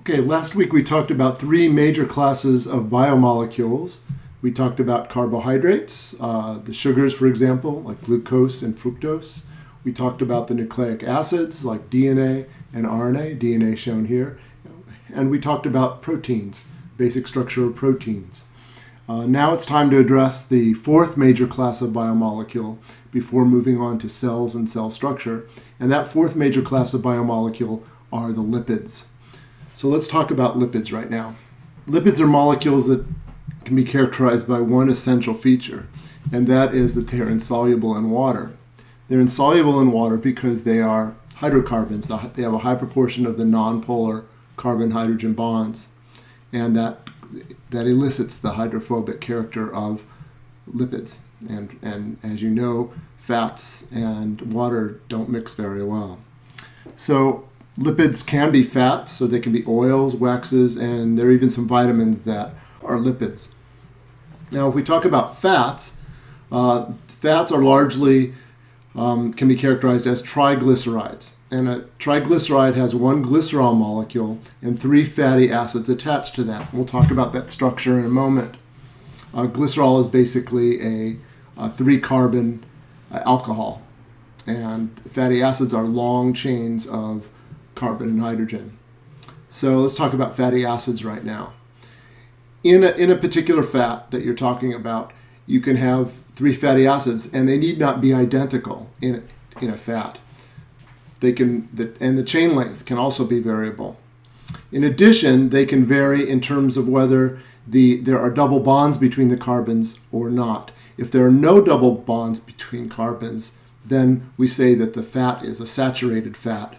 Okay, last week we talked about three major classes of biomolecules. We talked about carbohydrates, the sugars, for example, like glucose and fructose. We talked about the nucleic acids, like DNA and RNA, DNA shown here. And we talked about proteins, basic structure of proteins. Now it's time to address the fourth major class of biomolecule before moving on to cells and cell structure. And that fourth major class of biomolecule are the lipids. So let's talk about lipids right now. Lipids are molecules that can be characterized by one essential feature, and that is that they are insoluble in water. They're insoluble in water because they are hydrocarbons. They have a high proportion of the nonpolar carbon-hydrogen bonds, and that elicits the hydrophobic character of lipids. And as you know, fats and water don't mix very well. So lipids can be fats, so they can be oils, waxes, and there are even some vitamins that are lipids. Now, if we talk about fats, fats are largely can be characterized as triglycerides. And a triglyceride has one glycerol molecule and three fatty acids attached to that. We'll talk about that structure in a moment. Glycerol is basically a three-carbon alcohol, and fatty acids are long chains of carbon and hydrogen. So let's talk about fatty acids right now. In a particular fat that you're talking about, you can have three fatty acids, and they need not be identical in a fat. And the chain length can also be variable. In addition, they can vary in terms of whether there are double bonds between the carbons or not. If there are no double bonds between carbons, then we say that the fat is a saturated fat.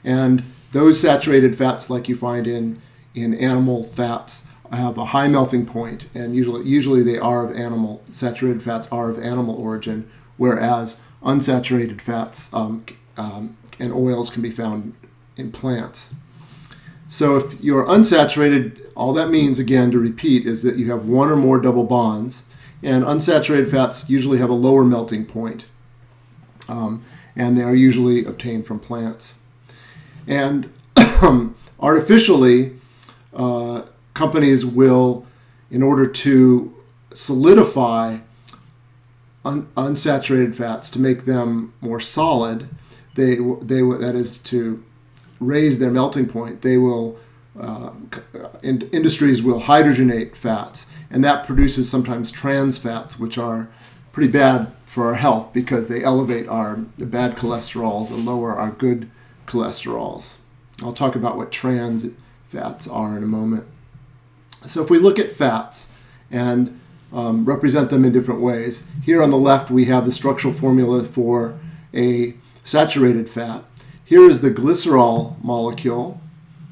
And those saturated fats, like you find in animal fats, have a high melting point, and usually they are of animal. Saturated fats are of animal origin, whereas unsaturated fats and oils can be found in plants. So if you're unsaturated, all that means, again, to repeat, is that you have one or more double bonds, and unsaturated fats usually have a lower melting point, and they are usually obtained from plants. And artificially, companies will, in order to solidify unsaturated fats to make them more solid, that is to raise their melting point, they will industries will hydrogenate fats, and that produces sometimes trans fats, which are pretty bad for our health because they elevate the bad cholesterols and lower our good cholesterols. I'll talk about what trans fats are in a moment. So if we look at fats and represent them in different ways, here on the left we have the structural formula for a saturated fat. Here is the glycerol molecule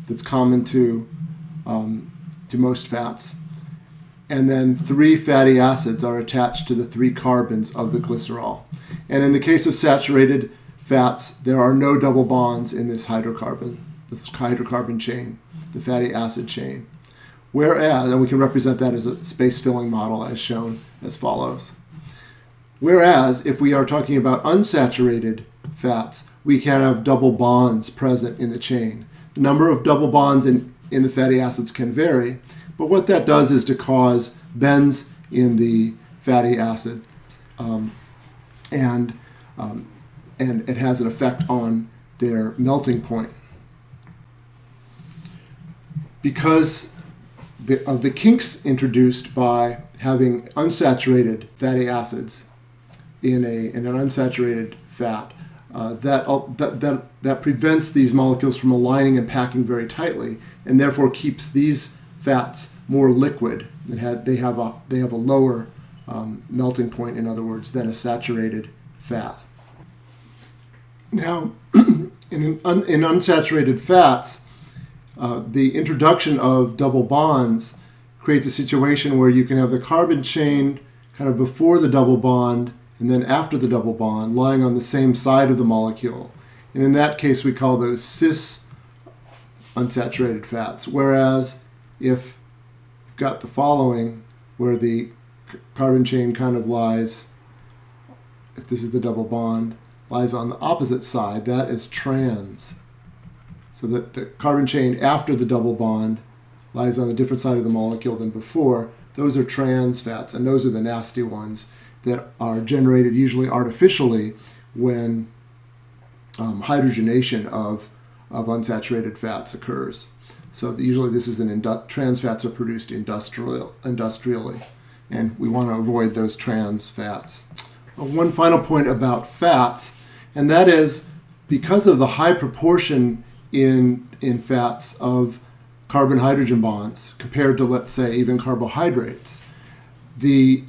that's common to most fats. And then three fatty acids are attached to the three carbons of the glycerol. And in the case of saturated fats, there are no double bonds in this hydrocarbon chain, the fatty acid chain. Whereas, and we can represent that as a space-filling model as shown as follows. Whereas, if we are talking about unsaturated fats, we can have double bonds present in the chain. The number of double bonds in the fatty acids can vary, but what that does is to cause bends in the fatty acid, and it has an effect on their melting point. Because of the kinks introduced by having unsaturated fatty acids in an unsaturated fat, that prevents these molecules from aligning and packing very tightly, and therefore keeps these fats more liquid. They have a lower melting point, in other words, than a saturated fat. Now, in unsaturated fats, the introduction of double bonds creates a situation where you can have the carbon chain kind of before the double bond and then after the double bond lying on the same side of the molecule. And in that case, we call those cis unsaturated fats. Whereas if you've got the following, where the carbon chain kind of lies, if this is the double bond, lies on the opposite side, that is trans. so that the carbon chain after the double bond lies on a different side of the molecule than before. Those are trans fats, and those are the nasty ones that are generated usually artificially when hydrogenation of unsaturated fats occurs. So usually this is trans fats are produced industrially, and we want to avoid those trans fats. One final point about fats, and that is because of the high proportion in fats of carbon-hydrogen bonds compared to, let's say, even carbohydrates, the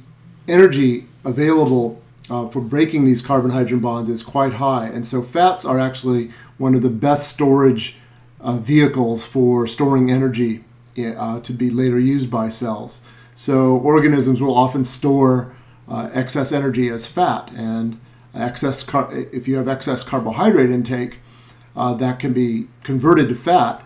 energy available for breaking these carbon-hydrogen bonds is quite high. And so fats are actually one of the best storage vehicles for storing energy to be later used by cells. So organisms will often store excess energy as fat, and if you have excess carbohydrate intake, that can be converted to fat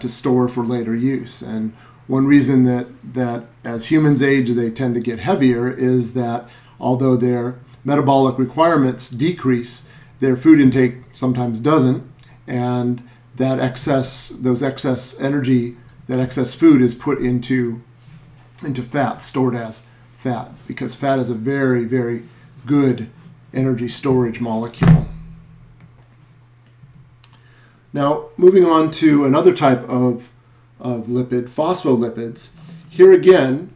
to store for later use. And one reason that as humans age, they tend to get heavier is that although their metabolic requirements decrease, their food intake sometimes doesn't, and that excess energy, that excess food is put into fat, stored as fat, because fat is a very, very good energy storage molecule. Now, moving on to another type of lipid, phospholipids. Here again,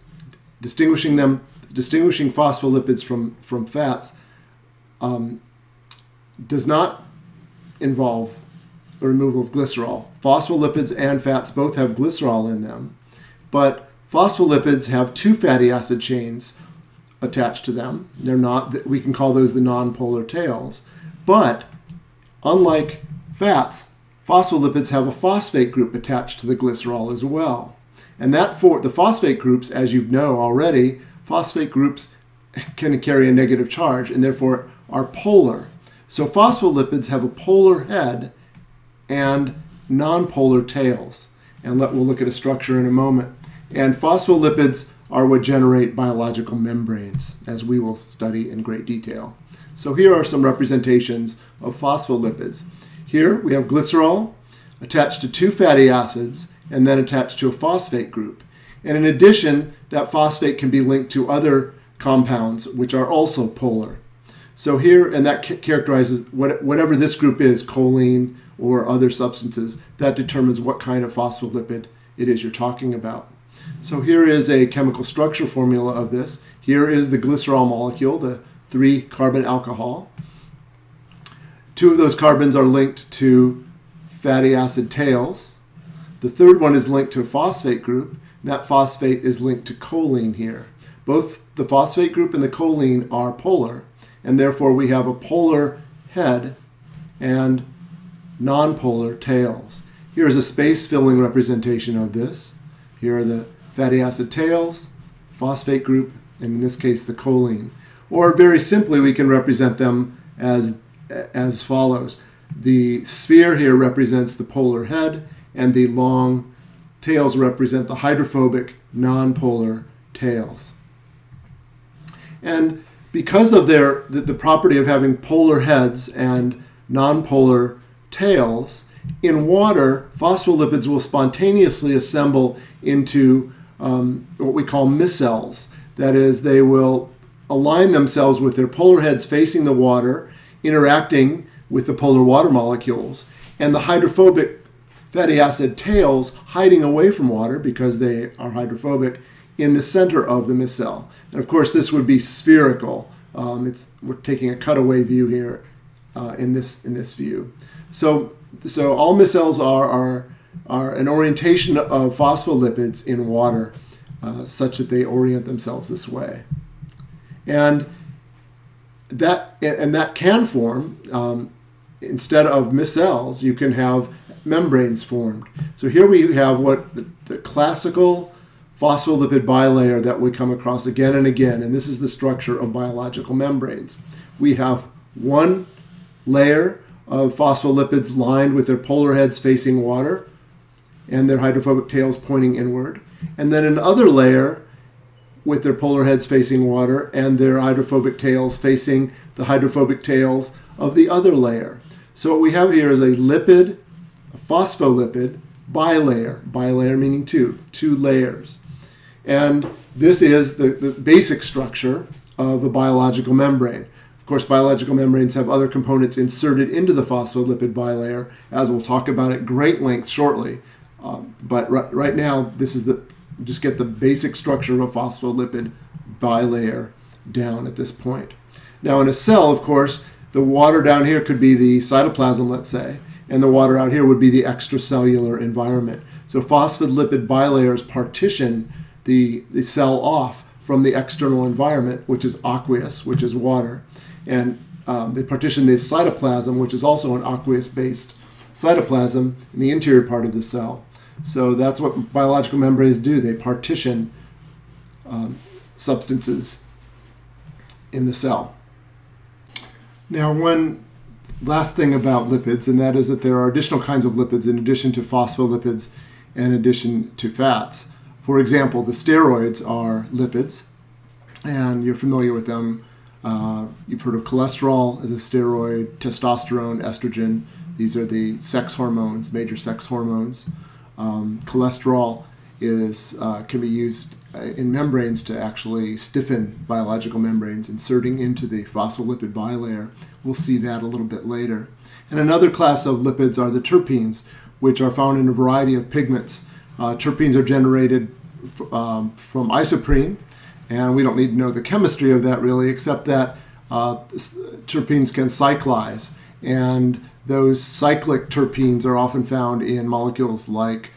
distinguishing phospholipids from fats does not involve the removal of glycerol. Phospholipids and fats both have glycerol in them, but phospholipids have two fatty acid chains attached to them. We can call those the nonpolar tails. But unlike fats, phospholipids have a phosphate group attached to the glycerol as well. And the phosphate groups, as you know already, phosphate groups can carry a negative charge and therefore are polar. So phospholipids have a polar head and nonpolar tails. And we'll look at a structure in a moment. And phospholipids are what generate biological membranes, as we will study in great detail. So here are some representations of phospholipids. Here we have glycerol attached to two fatty acids and then attached to a phosphate group. And in addition, that phosphate can be linked to other compounds which are also polar. So here, and that characterizes whatever this group is, choline or other substances, that determines what kind of phospholipid it is you're talking about. So here is a chemical structure formula of this. Here is the glycerol molecule, the 3-carbon alcohol. Two of those carbons are linked to fatty acid tails. The third one is linked to a phosphate group. And that phosphate is linked to choline here. Both the phosphate group and the choline are polar, and therefore we have a polar head and nonpolar tails. Here is a space-filling representation of this. Here are the fatty acid tails, phosphate group, and in this case the choline. Or very simply, we can represent them as follows. The sphere here represents the polar head, and the long tails represent the hydrophobic nonpolar tails. And because of the property of having polar heads and nonpolar tails, in water, phospholipids will spontaneously assemble into what we call micelles. That is, they will align themselves with their polar heads facing the water, interacting with the polar water molecules, and the hydrophobic fatty acid tails hiding away from water because they are hydrophobic in the center of the micelle. And of course, this would be spherical. We're taking a cutaway view here in this view. So all micelles are an orientation of phospholipids in water, such that they orient themselves this way, and that can form instead of micelles. You can have membranes formed. So here we have what the classical phospholipid bilayer that we come across again and again, and this is the structure of biological membranes. We have one layer of phospholipids lined with their polar heads facing water and their hydrophobic tails pointing inward, and then another layer with their polar heads facing water and their hydrophobic tails facing the hydrophobic tails of the other layer. So what we have here is a lipid a phospholipid bilayer. Bilayer meaning two layers. And this is the basic structure of a biological membrane. Of course, biological membranes have other components inserted into the phospholipid bilayer, as we'll talk about at great length shortly. But right now, this is just get the basic structure of a phospholipid bilayer down at this point. Now, in a cell, of course, the water down here could be the cytoplasm, let's say, and the water out here would be the extracellular environment. So phospholipid bilayers partition the cell off from the external environment, which is aqueous, which is water. And they partition the cytoplasm, which is also an aqueous-based cytoplasm, in the interior part of the cell. So that's what biological membranes do. They partition substances in the cell. Now, one last thing about lipids, and that is that there are additional kinds of lipids in addition to phospholipids and in addition to fats. For example, the steroids are lipids, and you're familiar with them. You've heard of cholesterol as a steroid, testosterone, estrogen. These are the sex hormones, major sex hormones. Cholesterol can be used in membranes to actually stiffen biological membranes, inserting into the phospholipid bilayer. We'll see that a little bit later. And another class of lipids are the terpenes, which are found in a variety of pigments. Terpenes are generated from isoprene, and we don't need to know the chemistry of that really, except that terpenes can cyclize, and those cyclic terpenes are often found in molecules like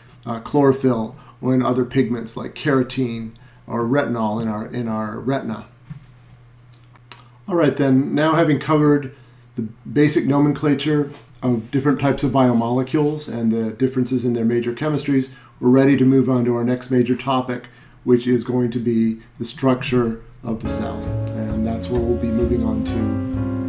chlorophyll or in other pigments like carotene or retinol in our retina. All right, then, now having covered the basic nomenclature of different types of biomolecules and the differences in their major chemistries, we're ready to move on to our next major topic, which is going to be the structure of the cell. And that's where we'll be moving on to